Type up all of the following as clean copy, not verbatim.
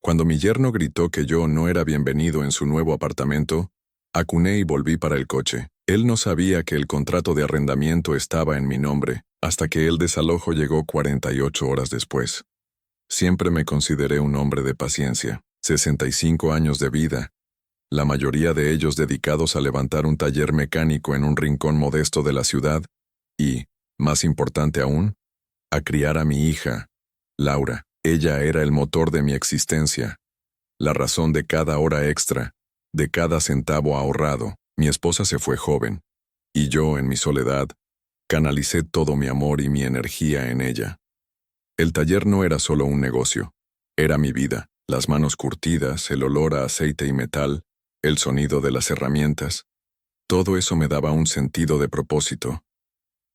Cuando mi yerno gritó que yo no era bienvenido en su nuevo apartamento, acuné y volví para el coche. Él no sabía que el contrato de arrendamiento estaba en mi nombre, hasta que el desalojo llegó 48 horas después. Siempre me consideré un hombre de paciencia. 65 años de vida, la mayoría de ellos dedicados a levantar un taller mecánico en un rincón modesto de la ciudad y, más importante aún, a criar a mi hija, Laura. Ella era el motor de mi existencia, la razón de cada hora extra, de cada centavo ahorrado. Mi esposa se fue joven, y yo, en mi soledad, canalicé todo mi amor y mi energía en ella. El taller no era solo un negocio, era mi vida, las manos curtidas, el olor a aceite y metal, el sonido de las herramientas. Todo eso me daba un sentido de propósito.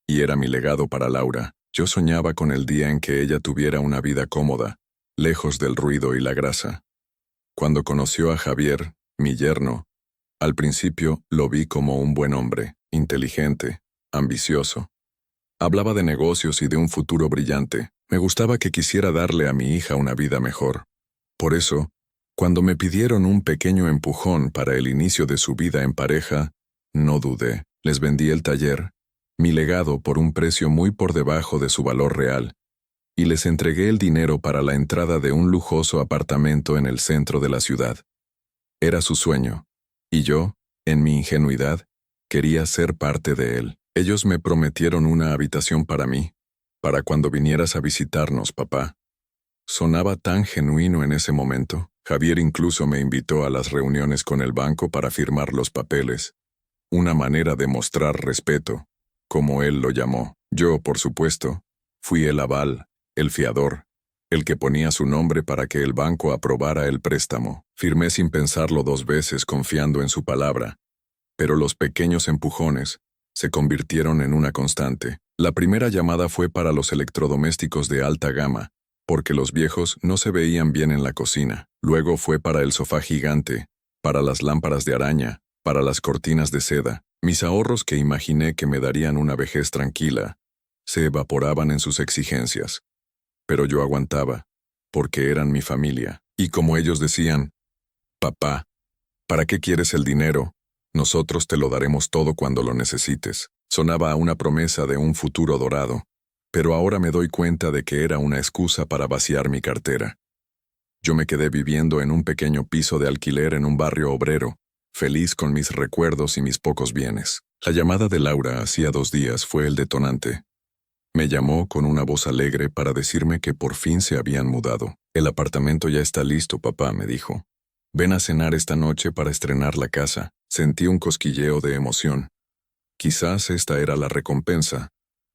Y era mi legado para Laura. Yo soñaba con el día en que ella tuviera una vida cómoda, lejos del ruido y la grasa. Cuando conoció a Javier, mi yerno, al principio lo vi como un buen hombre, inteligente, ambicioso. Hablaba de negocios y de un futuro brillante. Me gustaba que quisiera darle a mi hija una vida mejor. Por eso, cuando me pidieron un pequeño empujón para el inicio de su vida en pareja, no dudé. Les vendí el taller, mi legado por un precio muy por debajo de su valor real, y les entregué el dinero para la entrada de un lujoso apartamento en el centro de la ciudad. Era su sueño, y yo, en mi ingenuidad, quería ser parte de él. Ellos me prometieron una habitación para mí, para cuando vinieras a visitarnos, papá. Sonaba tan genuino en ese momento. Javier incluso me invitó a las reuniones con el banco para firmar los papeles. Una manera de mostrar respeto, como él lo llamó. Yo, por supuesto, fui el aval, el fiador, el que ponía su nombre para que el banco aprobara el préstamo. Firmé sin pensarlo 2 veces, confiando en su palabra. Pero los pequeños empujones se convirtieron en una constante. La primera llamada fue para los electrodomésticos de alta gama, porque los viejos no se veían bien en la cocina. Luego fue para el sofá gigante, para las lámparas de araña, para las cortinas de seda. Mis ahorros, que imaginé que me darían una vejez tranquila, se evaporaban en sus exigencias. Pero yo aguantaba, porque eran mi familia. Y como ellos decían, papá, ¿para qué quieres el dinero? Nosotros te lo daremos todo cuando lo necesites. Sonaba a una promesa de un futuro dorado, pero ahora me doy cuenta de que era una excusa para vaciar mi cartera. Yo me quedé viviendo en un pequeño piso de alquiler en un barrio obrero, feliz con mis recuerdos y mis pocos bienes. La llamada de Laura hacía 2 días fue el detonante. Me llamó con una voz alegre para decirme que por fin se habían mudado. El apartamento ya está listo, papá, me dijo. Ven a cenar esta noche para estrenar la casa. Sentí un cosquilleo de emoción. Quizás esta era la recompensa,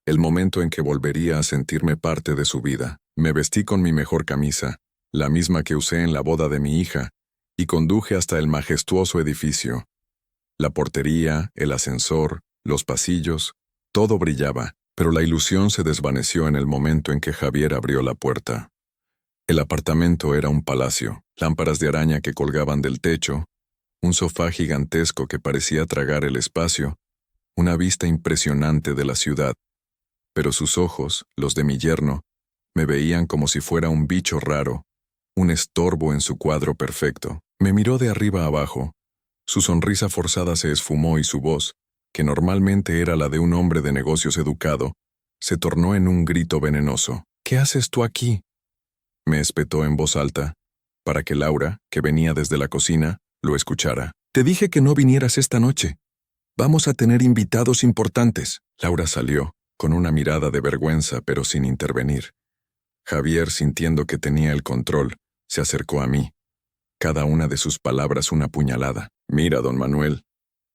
el momento en que volvería a sentirme parte de su vida. Me vestí con mi mejor camisa, la misma que usé en la boda de mi hija, y conduje hasta el majestuoso edificio. La portería, el ascensor, los pasillos, todo brillaba, pero la ilusión se desvaneció en el momento en que Javier abrió la puerta. El apartamento era un palacio, lámparas de araña que colgaban del techo, un sofá gigantesco que parecía tragar el espacio, una vista impresionante de la ciudad. Pero sus ojos, los de mi yerno, me veían como si fuera un bicho raro, un estorbo en su cuadro perfecto. Me miró de arriba abajo. Su sonrisa forzada se esfumó y su voz, que normalmente era la de un hombre de negocios educado, se tornó en un grito venenoso. ¿Qué haces tú aquí?, me espetó en voz alta, para que Laura, que venía desde la cocina, lo escuchara. Te dije que no vinieras esta noche. Vamos a tener invitados importantes. Laura salió, con una mirada de vergüenza pero sin intervenir. Javier, sintiendo que tenía el control, se acercó a mí. Cada una de sus palabras una puñalada. Mira, don Manuel,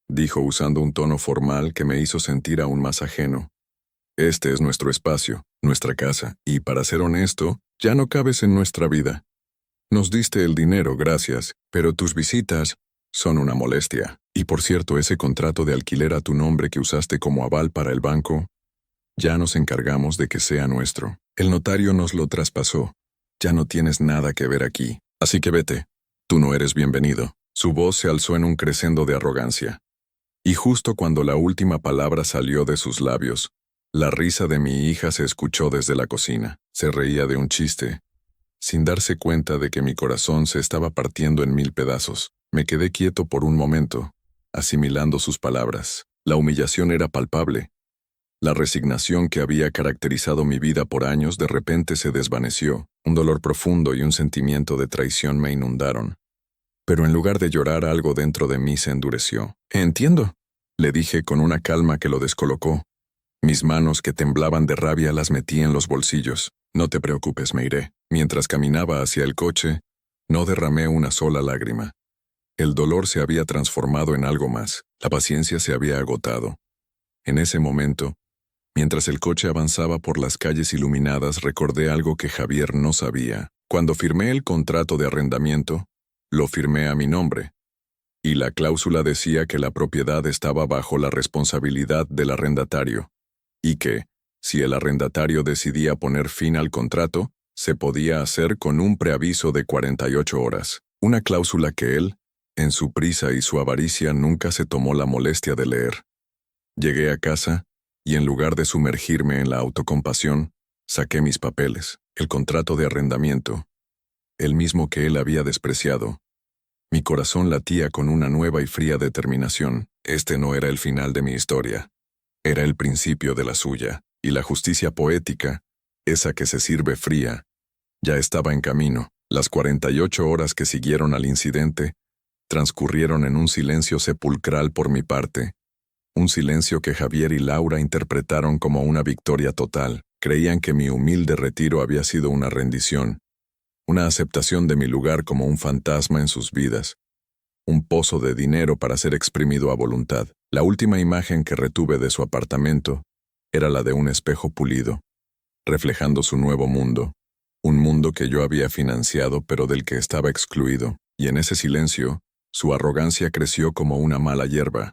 dijo usando un tono formal que me hizo sentir aún más ajeno. Este es nuestro espacio, nuestra casa, y para ser honesto, ya no cabes en nuestra vida. Nos diste el dinero, gracias, pero tus visitas son una molestia. Y por cierto, ese contrato de alquiler a tu nombre que usaste como aval para el banco, ya nos encargamos de que sea nuestro. El notario nos lo traspasó. Ya no tienes nada que ver aquí. Así que vete. Tú no eres bienvenido. Su voz se alzó en un crescendo de arrogancia. Y justo cuando la última palabra salió de sus labios, la risa de mi hija se escuchó desde la cocina. Se reía de un chiste. Sin darse cuenta de que mi corazón se estaba partiendo en 1000 pedazos, me quedé quieto por un momento, asimilando sus palabras. La humillación era palpable. La resignación que había caracterizado mi vida por años de repente se desvaneció. Un dolor profundo y un sentimiento de traición me inundaron. Pero en lugar de llorar, algo dentro de mí se endureció. «Entiendo», le dije con una calma que lo descolocó. Mis manos, que temblaban de rabia, las metí en los bolsillos. «No te preocupes, me iré». Mientras caminaba hacia el coche, no derramé una sola lágrima. El dolor se había transformado en algo más. La paciencia se había agotado. En ese momento, mientras el coche avanzaba por las calles iluminadas, recordé algo que Javier no sabía. Cuando firmé el contrato de arrendamiento, lo firmé a mi nombre, y la cláusula decía que la propiedad estaba bajo la responsabilidad del arrendatario, y que, si el arrendatario decidía poner fin al contrato, se podía hacer con un preaviso de 48 horas. Una cláusula que él, en su prisa y su avaricia, nunca se tomó la molestia de leer. Llegué a casa, y en lugar de sumergirme en la autocompasión, saqué mis papeles, el contrato de arrendamiento, el mismo que él había despreciado. Mi corazón latía con una nueva y fría determinación. Este no era el final de mi historia. Era el principio de la suya, y la justicia poética, esa que se sirve fría, ya estaba en camino. Las 48 horas que siguieron al incidente transcurrieron en un silencio sepulcral por mi parte, un silencio que Javier y Laura interpretaron como una victoria total. Creían que mi humilde retiro había sido una rendición, una aceptación de mi lugar como un fantasma en sus vidas, un pozo de dinero para ser exprimido a voluntad. La última imagen que retuve de su apartamento era la de un espejo pulido, reflejando su nuevo mundo, un mundo que yo había financiado pero del que estaba excluido, y en ese silencio, su arrogancia creció como una mala hierba,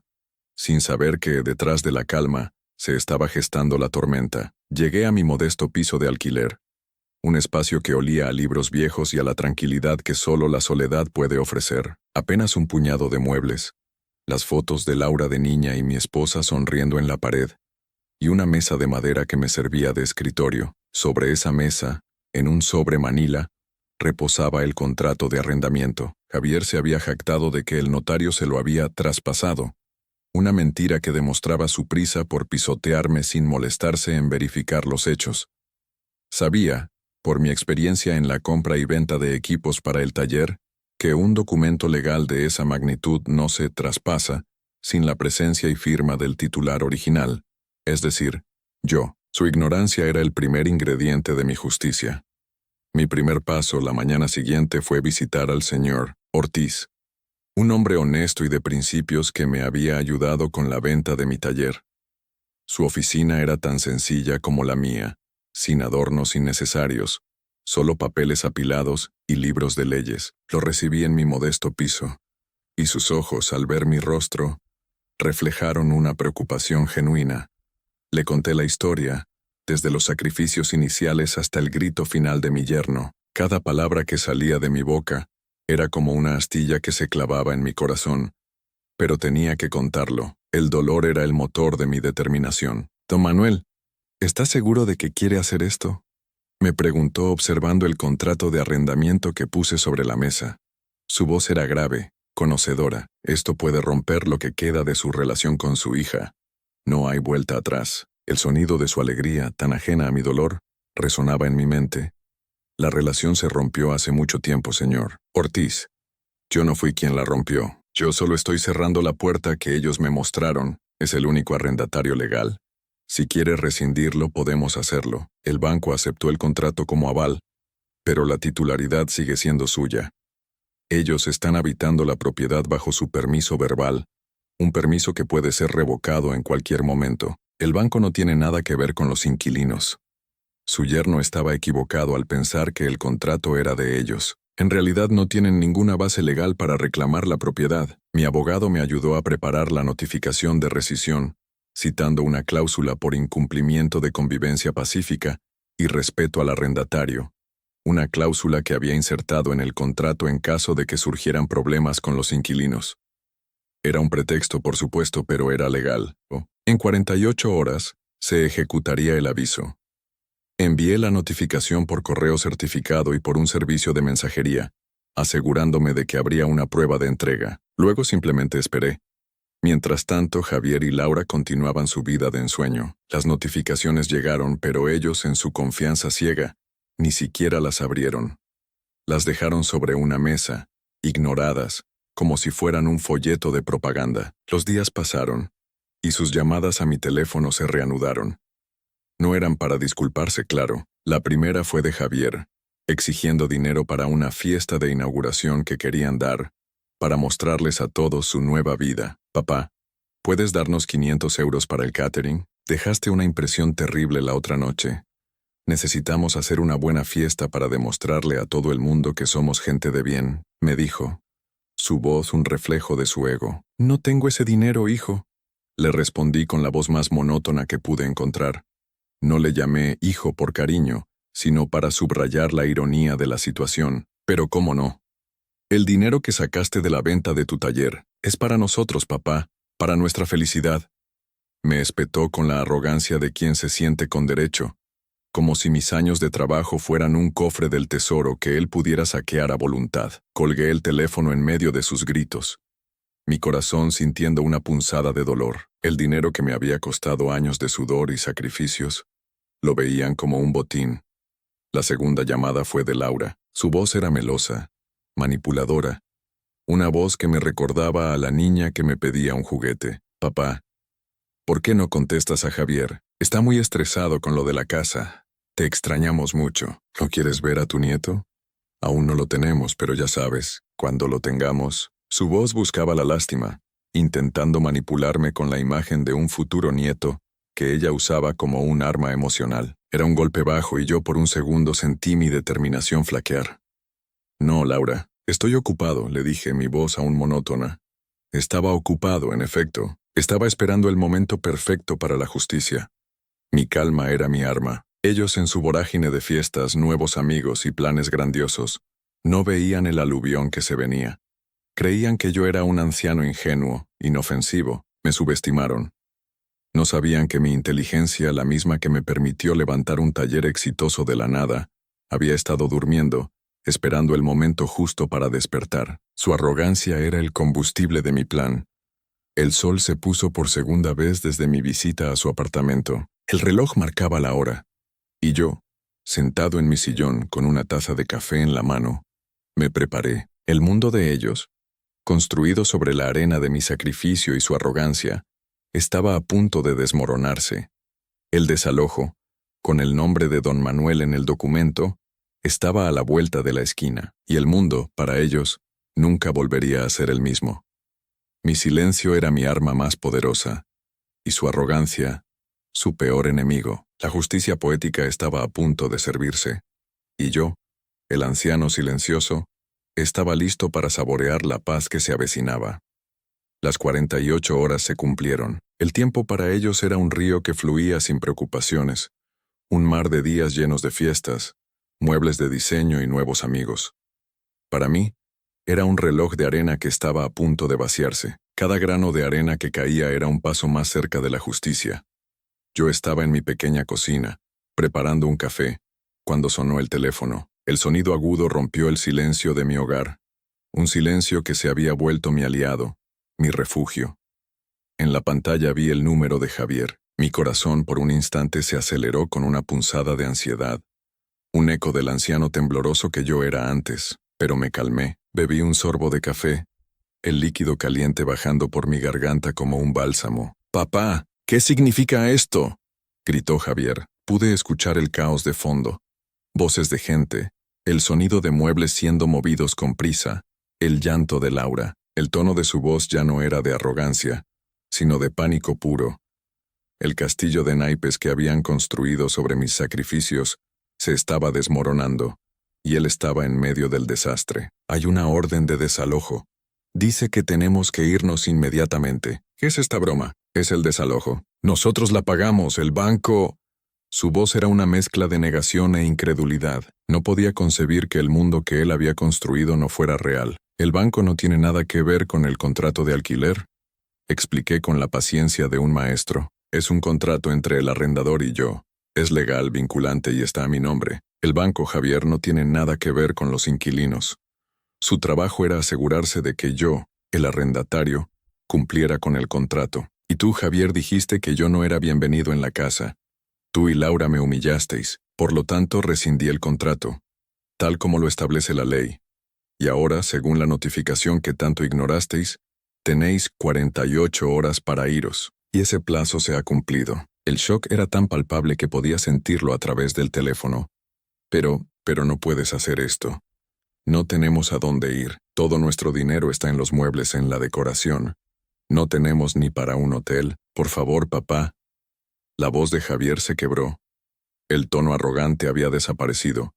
sin saber que detrás de la calma se estaba gestando la tormenta. Llegué a mi modesto piso de alquiler, un espacio que olía a libros viejos y a la tranquilidad que solo la soledad puede ofrecer. Apenas un puñado de muebles, las fotos de Laura de niña y mi esposa sonriendo en la pared, y una mesa de madera que me servía de escritorio. Sobre esa mesa, en un sobre manila, reposaba el contrato de arrendamiento. Javier se había jactado de que el notario se lo había traspasado, una mentira que demostraba su prisa por pisotearme sin molestarse en verificar los hechos. Sabía, por mi experiencia en la compra y venta de equipos para el taller, que un documento legal de esa magnitud no se traspasa sin la presencia y firma del titular original, es decir, yo. Su ignorancia era el primer ingrediente de mi justicia. Mi primer paso la mañana siguiente fue visitar al señor Ortiz, un hombre honesto y de principios que me había ayudado con la venta de mi taller. Su oficina era tan sencilla como la mía, sin adornos innecesarios, solo papeles apilados y libros de leyes. Lo recibí en mi modesto piso, y sus ojos, al ver mi rostro, reflejaron una preocupación genuina. Le conté la historia, desde los sacrificios iniciales hasta el grito final de mi yerno. Cada palabra que salía de mi boca era como una astilla que se clavaba en mi corazón, pero tenía que contarlo. El dolor era el motor de mi determinación. «Don Manuel, ¿estás seguro de que quiere hacer esto?», me preguntó observando el contrato de arrendamiento que puse sobre la mesa. Su voz era grave, conocedora. «Esto puede romper lo que queda de su relación con su hija. No hay vuelta atrás». El sonido de su alegría, tan ajena a mi dolor, resonaba en mi mente. «La relación se rompió hace mucho tiempo, señor Ortiz. Yo no fui quien la rompió. Yo solo estoy cerrando la puerta que ellos me mostraron. Es el único arrendatario legal. Si quiere rescindirlo, podemos hacerlo. El banco aceptó el contrato como aval, pero la titularidad sigue siendo suya. Ellos están habitando la propiedad bajo su permiso verbal, un permiso que puede ser revocado en cualquier momento. El banco no tiene nada que ver con los inquilinos». Su yerno estaba equivocado al pensar que el contrato era de ellos. En realidad no tienen ninguna base legal para reclamar la propiedad. Mi abogado me ayudó a preparar la notificación de rescisión, citando una cláusula por incumplimiento de convivencia pacífica y respeto al arrendatario, una cláusula que había insertado en el contrato en caso de que surgieran problemas con los inquilinos. Era un pretexto, por supuesto, pero era legal. En 48 horas se ejecutaría el aviso. Envié la notificación por correo certificado y por un servicio de mensajería, asegurándome de que habría una prueba de entrega. Luego simplemente esperé. Mientras tanto, Javier y Laura continuaban su vida de ensueño. Las notificaciones llegaron, pero ellos, en su confianza ciega, ni siquiera las abrieron. Las dejaron sobre una mesa, ignoradas, como si fueran un folleto de propaganda. Los días pasaron, y sus llamadas a mi teléfono se reanudaron. No eran para disculparse, claro. La primera fue de Javier, exigiendo dinero para una fiesta de inauguración que querían dar, para mostrarles a todos su nueva vida. Papá, ¿puedes darnos 500 euros para el catering? Dejaste una impresión terrible la otra noche. Necesitamos hacer una buena fiesta para demostrarle a todo el mundo que somos gente de bien, me dijo. Su voz un reflejo de su ego. No tengo ese dinero, hijo. Le respondí con la voz más monótona que pude encontrar. No le llamé hijo por cariño, sino para subrayar la ironía de la situación. Pero cómo no. El dinero que sacaste de la venta de tu taller es para nosotros, papá, para nuestra felicidad. Me espetó con la arrogancia de quien se siente con derecho, como si mis años de trabajo fueran un cofre del tesoro que él pudiera saquear a voluntad. Colgué el teléfono en medio de sus gritos, mi corazón sintiendo una punzada de dolor. El dinero que me había costado años de sudor y sacrificios, lo veían como un botín. La segunda llamada fue de Laura. Su voz era melosa, manipuladora, una voz que me recordaba a la niña que me pedía un juguete. Papá, ¿por qué no contestas a Javier? Está muy estresado con lo de la casa. Te extrañamos mucho. ¿No quieres ver a tu nieto? Aún no lo tenemos, pero ya sabes, cuando lo tengamos. Su voz buscaba la lástima, intentando manipularme con la imagen de un futuro nieto que ella usaba como un arma emocional. Era un golpe bajo y yo por un segundo sentí mi determinación flaquear. No, Laura, estoy ocupado, le dije, mi voz aún monótona. Estaba ocupado, en efecto. Estaba esperando el momento perfecto para la justicia. Mi calma era mi arma. Ellos en su vorágine de fiestas, nuevos amigos y planes grandiosos, no veían el aluvión que se venía. Creían que yo era un anciano ingenuo, inofensivo. Me subestimaron. No sabían que mi inteligencia, la misma que me permitió levantar un taller exitoso de la nada, había estado durmiendo, esperando el momento justo para despertar. Su arrogancia era el combustible de mi plan. El sol se puso por segunda vez desde mi visita a su apartamento. El reloj marcaba la hora, y yo, sentado en mi sillón con una taza de café en la mano, me preparé. El mundo de ellos, construido sobre la arena de mi sacrificio y su arrogancia, estaba a punto de desmoronarse. El desalojo, con el nombre de don Manuel en el documento, estaba a la vuelta de la esquina, y el mundo, para ellos, nunca volvería a ser el mismo. Mi silencio era mi arma más poderosa, y su arrogancia, su peor enemigo. La justicia poética estaba a punto de servirse, y yo, el anciano silencioso, estaba listo para saborear la paz que se avecinaba. Las 48 horas se cumplieron. El tiempo para ellos era un río que fluía sin preocupaciones, un mar de días llenos de fiestas, muebles de diseño y nuevos amigos. Para mí, era un reloj de arena que estaba a punto de vaciarse. Cada grano de arena que caía era un paso más cerca de la justicia. Yo estaba en mi pequeña cocina, preparando un café, cuando sonó el teléfono. El sonido agudo rompió el silencio de mi hogar, un silencio que se había vuelto mi aliado, mi refugio. En la pantalla vi el número de Javier. Mi corazón por un instante se aceleró con una punzada de ansiedad, un eco del anciano tembloroso que yo era antes, pero me calmé. Bebí un sorbo de café, el líquido caliente bajando por mi garganta como un bálsamo. «Papá, ¿qué significa esto?», gritó Javier. Pude escuchar el caos de fondo. Voces de gente, el sonido de muebles siendo movidos con prisa, el llanto de Laura. El tono de su voz ya no era de arrogancia, sino de pánico puro. El castillo de naipes que habían construido sobre mis sacrificios se estaba desmoronando, y él estaba en medio del desastre. Hay una orden de desalojo. Dice que tenemos que irnos inmediatamente. ¿Qué es esta broma? Es el desalojo. Nosotros la pagamos, el banco... Su voz era una mezcla de negación e incredulidad. No podía concebir que el mundo que él había construido no fuera real. El banco no tiene nada que ver con el contrato de alquiler, expliqué con la paciencia de un maestro. Es un contrato entre el arrendador y yo. Es legal, vinculante y está a mi nombre. El banco, Javier, no tiene nada que ver con los inquilinos. Su trabajo era asegurarse de que yo, el arrendatario, cumpliera con el contrato. Y tú, Javier, dijiste que yo no era bienvenido en la casa. Tú y Laura me humillasteis, por lo tanto rescindí el contrato, tal como lo establece la ley. Y ahora, según la notificación que tanto ignorasteis, tenéis 48 horas para iros. Y ese plazo se ha cumplido. El shock era tan palpable que podía sentirlo a través del teléfono. Pero no puedes hacer esto. No tenemos a dónde ir. Todo nuestro dinero está en los muebles, en la decoración. No tenemos ni para un hotel. Por favor, papá. La voz de Javier se quebró. El tono arrogante había desaparecido,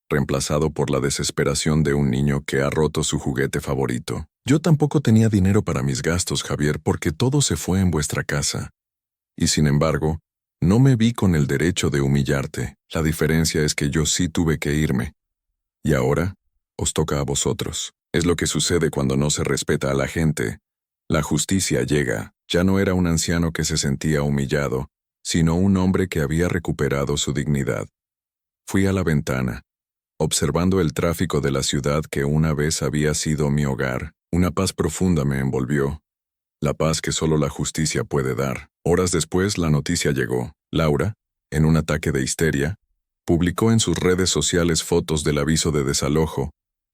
reemplazado por la desesperación de un niño que ha roto su juguete favorito. Yo tampoco tenía dinero para mis gastos, Javier, porque todo se fue en vuestra casa. Y sin embargo, no me vi con el derecho de humillarte. La diferencia es que yo sí tuve que irme. Y ahora, os toca a vosotros. Es lo que sucede cuando no se respeta a la gente. La justicia llega. Ya no era un anciano que se sentía humillado, sino un hombre que había recuperado su dignidad. Fui a la ventana, observando el tráfico de la ciudad que una vez había sido mi hogar. Una paz profunda me envolvió, la paz que solo la justicia puede dar. Horas después la noticia llegó. Laura, en un ataque de histeria, publicó en sus redes sociales fotos del aviso de desalojo,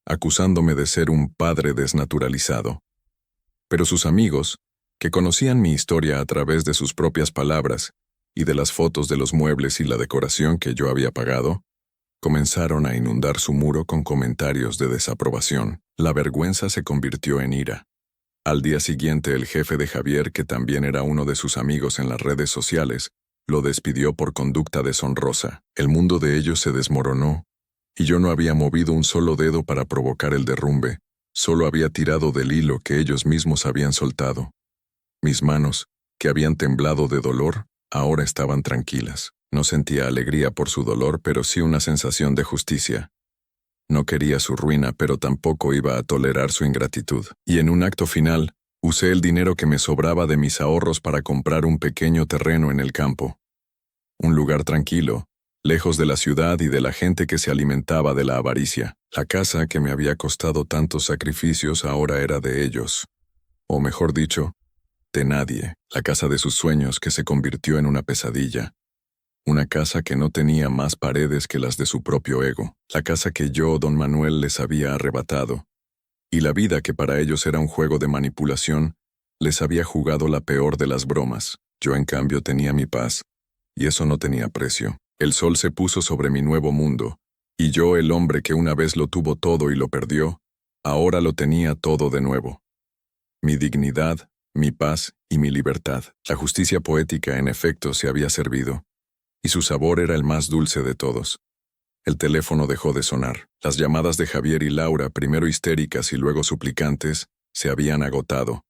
acusándome de ser un padre desnaturalizado. Pero sus amigos, que conocían mi historia a través de sus propias palabras y de las fotos de los muebles y la decoración que yo había pagado, comenzaron a inundar su muro con comentarios de desaprobación. La vergüenza se convirtió en ira. Al día siguiente, el jefe de Javier, que también era uno de sus amigos en las redes sociales, lo despidió por conducta deshonrosa. El mundo de ellos se desmoronó, y yo no había movido un solo dedo para provocar el derrumbe, solo había tirado del hilo que ellos mismos habían soltado. Mis manos, que habían temblado de dolor, ahora estaban tranquilas. No sentía alegría por su dolor, pero sí una sensación de justicia. No quería su ruina, pero tampoco iba a tolerar su ingratitud. Y en un acto final, usé el dinero que me sobraba de mis ahorros para comprar un pequeño terreno en el campo. Un lugar tranquilo, lejos de la ciudad y de la gente que se alimentaba de la avaricia. La casa que me había costado tantos sacrificios ahora era de ellos. O mejor dicho, de nadie. La casa de sus sueños que se convirtió en una pesadilla. Una casa que no tenía más paredes que las de su propio ego. La casa que yo, don Manuel, les había arrebatado. Y la vida que para ellos era un juego de manipulación, les había jugado la peor de las bromas. Yo, en cambio, tenía mi paz. Y eso no tenía precio. El sol se puso sobre mi nuevo mundo. Y yo, el hombre que una vez lo tuvo todo y lo perdió, ahora lo tenía todo de nuevo. Mi dignidad, mi paz y mi libertad. La justicia poética, en efecto, se había servido. Y su sabor era el más dulce de todos. El teléfono dejó de sonar. Las llamadas de Javier y Laura, primero histéricas y luego suplicantes, se habían agotado.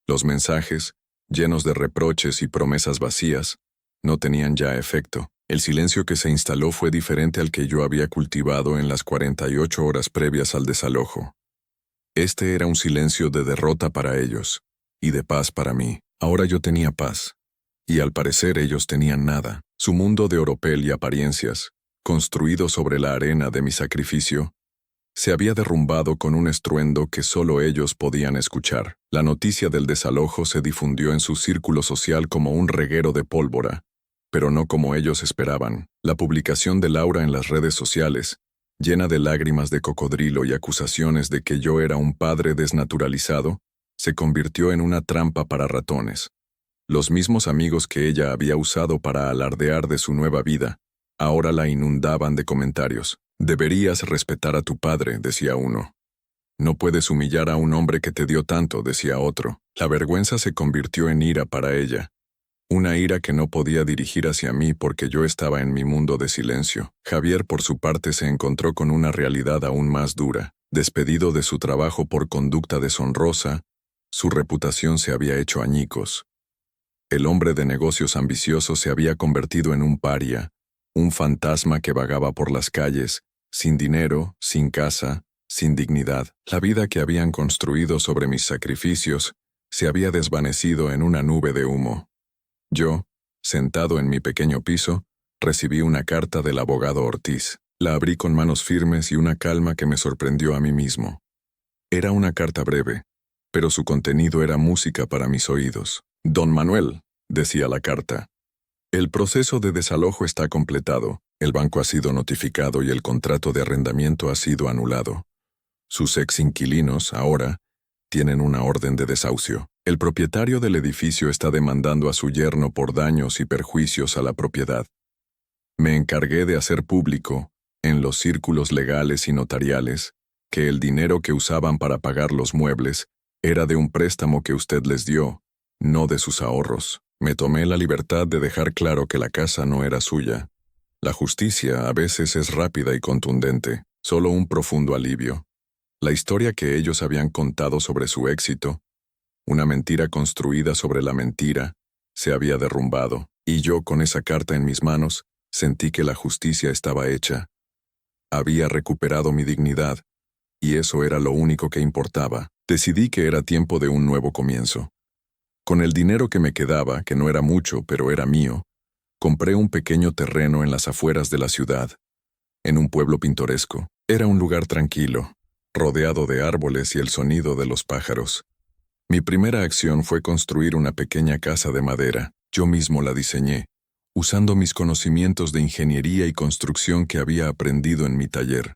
Los mensajes, llenos de reproches y promesas vacías, no tenían ya efecto. El silencio que se instaló fue diferente al que yo había cultivado en las 48 horas previas al desalojo. Este era un silencio de derrota para ellos, y de paz para mí. Ahora yo tenía paz. Y al parecer ellos tenían nada. Su mundo de oropel y apariencias, construido sobre la arena de mi sacrificio, se había derrumbado con un estruendo que solo ellos podían escuchar. La noticia del desalojo se difundió en su círculo social como un reguero de pólvora, pero no como ellos esperaban. La publicación de Laura en las redes sociales, llena de lágrimas de cocodrilo y acusaciones de que yo era un padre desnaturalizado, se convirtió en una trampa para ratones. Los mismos amigos que ella había usado para alardear de su nueva vida, ahora la inundaban de comentarios. «Deberías respetar a tu padre», decía uno. «No puedes humillar a un hombre que te dio tanto», decía otro. La vergüenza se convirtió en ira para ella. Una ira que no podía dirigir hacia mí porque yo estaba en mi mundo de silencio. Javier, por su parte, se encontró con una realidad aún más dura. Despedido de su trabajo por conducta deshonrosa, su reputación se había hecho añicos. El hombre de negocios ambicioso se había convertido en un paria, un fantasma que vagaba por las calles, sin dinero, sin casa, sin dignidad. La vida que habían construido sobre mis sacrificios se había desvanecido en una nube de humo. Yo, sentado en mi pequeño piso, Recibí una carta del abogado Ortiz. La abrí con manos firmes y una calma que me sorprendió a mí mismo. Era una carta breve, pero su contenido era música para mis oídos. Don Manuel, decía la carta, el proceso de desalojo está completado, el banco ha sido notificado y el contrato de arrendamiento ha sido anulado. Sus ex inquilinos, ahora, tienen una orden de desahucio. El propietario del edificio está demandando a su yerno por daños y perjuicios a la propiedad. Me encargué de hacer público, en los círculos legales y notariales, que el dinero que usaban para pagar los muebles era de un préstamo que usted les dio, no de sus ahorros. Me tomé la libertad de dejar claro que la casa no era suya. La justicia a veces es rápida y contundente, solo un profundo alivio. La historia que ellos habían contado sobre su éxito, una mentira construida sobre la mentira, se había derrumbado, y yo con esa carta en mis manos, sentí que la justicia estaba hecha. Había recuperado mi dignidad, y eso era lo único que importaba. Decidí que era tiempo de un nuevo comienzo. Con el dinero que me quedaba, que no era mucho, pero era mío, compré un pequeño terreno en las afueras de la ciudad, en un pueblo pintoresco. Era un lugar tranquilo, rodeado de árboles y el sonido de los pájaros. Mi primera acción fue construir una pequeña casa de madera. Yo mismo la diseñé, usando mis conocimientos de ingeniería y construcción que había aprendido en mi taller.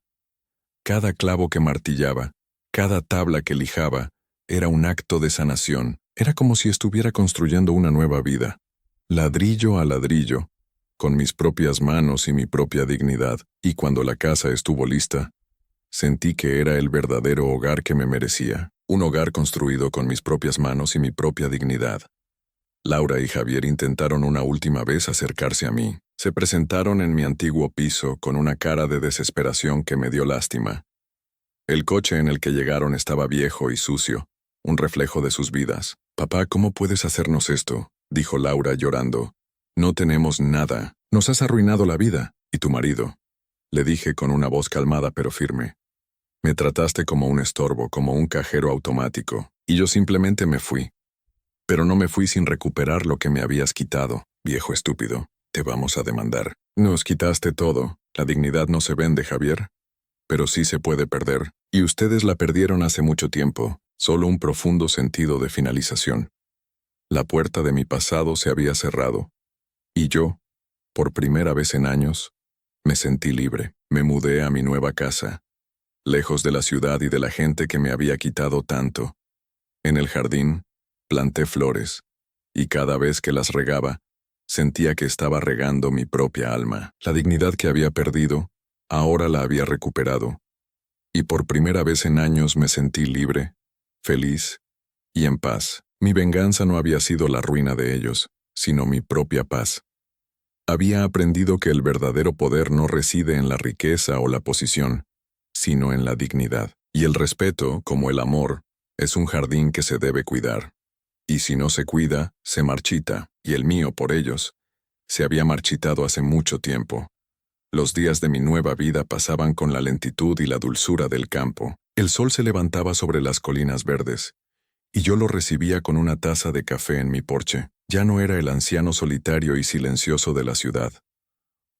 Cada clavo que martillaba, cada tabla que lijaba, era un acto de sanación. Era como si estuviera construyendo una nueva vida, ladrillo a ladrillo, con mis propias manos y mi propia dignidad. Y cuando la casa estuvo lista, sentí que era el verdadero hogar que me merecía, un hogar construido con mis propias manos y mi propia dignidad. Laura y Javier intentaron una última vez acercarse a mí. Se presentaron en mi antiguo piso con una cara de desesperación que me dio lástima. El coche en el que llegaron estaba viejo y sucio, un reflejo de sus vidas. «Papá, ¿cómo puedes hacernos esto?», dijo Laura llorando. «No tenemos nada. Nos has arruinado la vida. ¿Y tu marido?», le dije con una voz calmada pero firme. «Me trataste como un estorbo, como un cajero automático, y yo simplemente me fui. Pero no me fui sin recuperar lo que me habías quitado, viejo estúpido. Te vamos a demandar. Nos quitaste todo. La dignidad no se vende, Javier. Pero sí se puede perder. Y ustedes la perdieron hace mucho tiempo. Solo un profundo sentido de finalización. La puerta de mi pasado se había cerrado. Y yo, por primera vez en años, me sentí libre. Me mudé a mi nueva casa, lejos de la ciudad y de la gente que me había quitado tanto. En el jardín, planté flores, y cada vez que las regaba, sentía que estaba regando mi propia alma. La dignidad que había perdido, ahora la había recuperado. Y por primera vez en años me sentí libre, feliz y en paz. Mi venganza no había sido la ruina de ellos, sino mi propia paz. Había aprendido que el verdadero poder no reside en la riqueza o la posición, sino en la dignidad. Y el respeto, como el amor, es un jardín que se debe cuidar. Y si no se cuida, se marchita, y el mío, por ellos, se había marchitado hace mucho tiempo. Los días de mi nueva vida pasaban con la lentitud y la dulzura del campo. El sol se levantaba sobre las colinas verdes, y yo lo recibía con una taza de café en mi porche. Ya no era el anciano solitario y silencioso de la ciudad,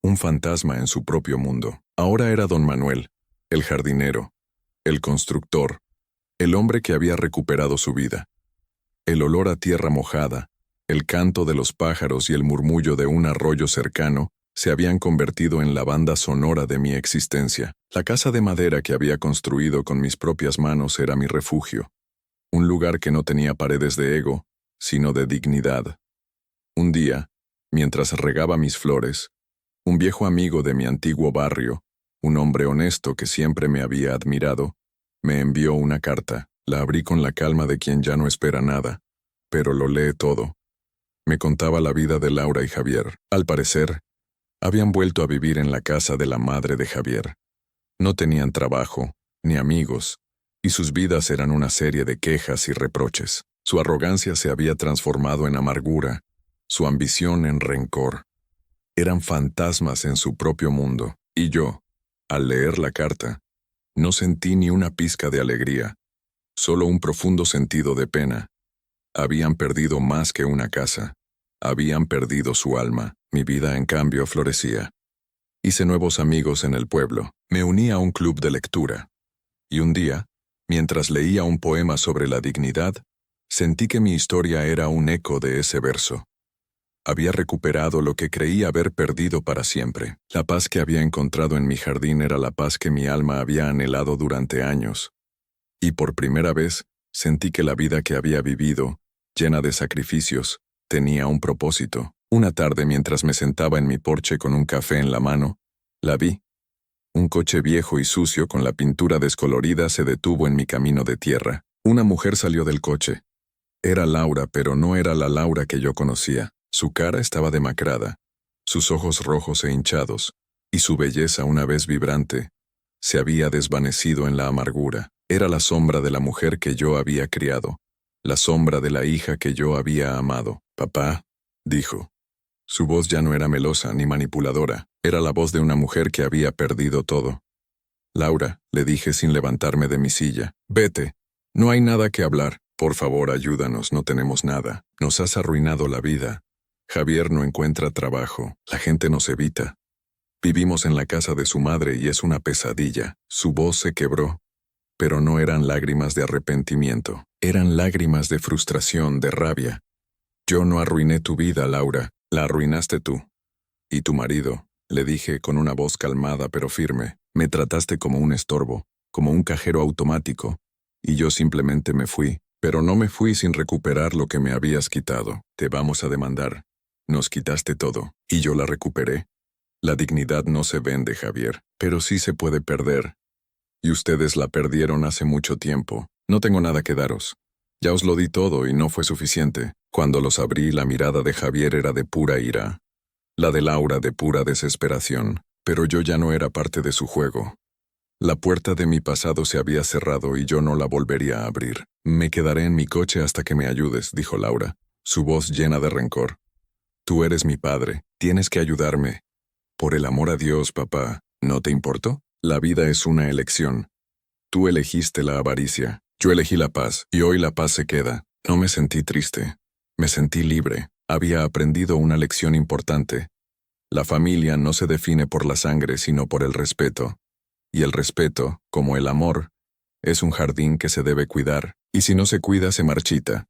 un fantasma en su propio mundo. Ahora era don Manuel, el jardinero, el constructor, el hombre que había recuperado su vida. El olor a tierra mojada, el canto de los pájaros y el murmullo de un arroyo cercano se habían convertido en la banda sonora de mi existencia. La casa de madera que había construido con mis propias manos era mi refugio, un lugar que no tenía paredes de ego, sino de dignidad. Un día, mientras regaba mis flores, un viejo amigo de mi antiguo barrio, un hombre honesto que siempre me había admirado, me envió una carta. La abrí con la calma de quien ya no espera nada, pero lo lee todo. Me contaba la vida de Laura y Javier. Al parecer, habían vuelto a vivir en la casa de la madre de Javier. No tenían trabajo, ni amigos, y sus vidas eran una serie de quejas y reproches. Su arrogancia se había transformado en amargura, su ambición en rencor. Eran fantasmas en su propio mundo, y yo, al leer la carta, no sentí ni una pizca de alegría, solo un profundo sentido de pena. Habían perdido más que una casa. Habían perdido su alma, mi vida en cambio florecía. Hice nuevos amigos en el pueblo, me uní a un club de lectura. Y un día, mientras leía un poema sobre la dignidad, sentí que mi historia era un eco de ese verso. Había recuperado lo que creí haber perdido para siempre. La paz que había encontrado en mi jardín era la paz que mi alma había anhelado durante años. Y por primera vez, sentí que la vida que había vivido, llena de sacrificios, tenía un propósito. Una tarde, mientras me sentaba en mi porche con un café en la mano, la vi. Un coche viejo y sucio con la pintura descolorida se detuvo en mi camino de tierra. Una mujer salió del coche. Era Laura, pero no era la Laura que yo conocía. Su cara estaba demacrada, sus ojos rojos e hinchados, y su belleza, una vez vibrante, se había desvanecido en la amargura. Era la sombra de la mujer que yo había criado, la sombra de la hija que yo había amado. «Papá», dijo. Su voz ya no era melosa ni manipuladora, era la voz de una mujer que había perdido todo. «Laura», le dije sin levantarme de mi silla, «vete, no hay nada que hablar. Por favor, ayúdanos, no tenemos nada. Nos has arruinado la vida. Javier no encuentra trabajo, la gente nos evita. Vivimos en la casa de su madre y es una pesadilla». Su voz se quebró, pero no eran lágrimas de arrepentimiento, eran lágrimas de frustración, de rabia. «Yo no arruiné tu vida, Laura, la arruinaste tú. Y tu marido», le dije con una voz calmada pero firme, «me trataste como un estorbo, como un cajero automático, y yo simplemente me fui, pero no me fui sin recuperar lo que me habías quitado. Te vamos a demandar. Nos quitaste todo, y yo la recuperé. La dignidad no se vende, Javier, pero sí se puede perder. Y ustedes la perdieron hace mucho tiempo. No tengo nada que daros. Ya os lo di todo y no fue suficiente». Cuando los abrí, la mirada de Javier era de pura ira, la de Laura de pura desesperación, pero yo ya no era parte de su juego. La puerta de mi pasado se había cerrado y yo no la volvería a abrir. «Me quedaré en mi coche hasta que me ayudes», dijo Laura, su voz llena de rencor. «Tú eres mi padre, tienes que ayudarme. Por el amor a Dios, papá, ¿no te importó? La vida es una elección. Tú elegiste la avaricia, yo elegí la paz, y hoy la paz se queda». No me sentí triste, me sentí libre. Había aprendido una lección importante. La familia no se define por la sangre, sino por el respeto. Y el respeto, como el amor, es un jardín que se debe cuidar, y si no se cuida se marchita.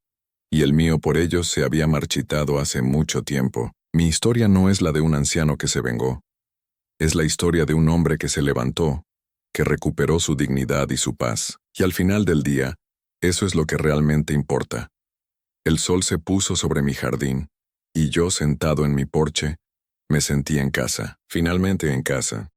Y el mío por ellos se había marchitado hace mucho tiempo. Mi historia no es la de un anciano que se vengó. Es la historia de un hombre que se levantó, que recuperó su dignidad y su paz. Y al final del día, eso es lo que realmente importa. El sol se puso sobre mi jardín, y yo, sentado en mi porche, me sentí en casa, finalmente en casa.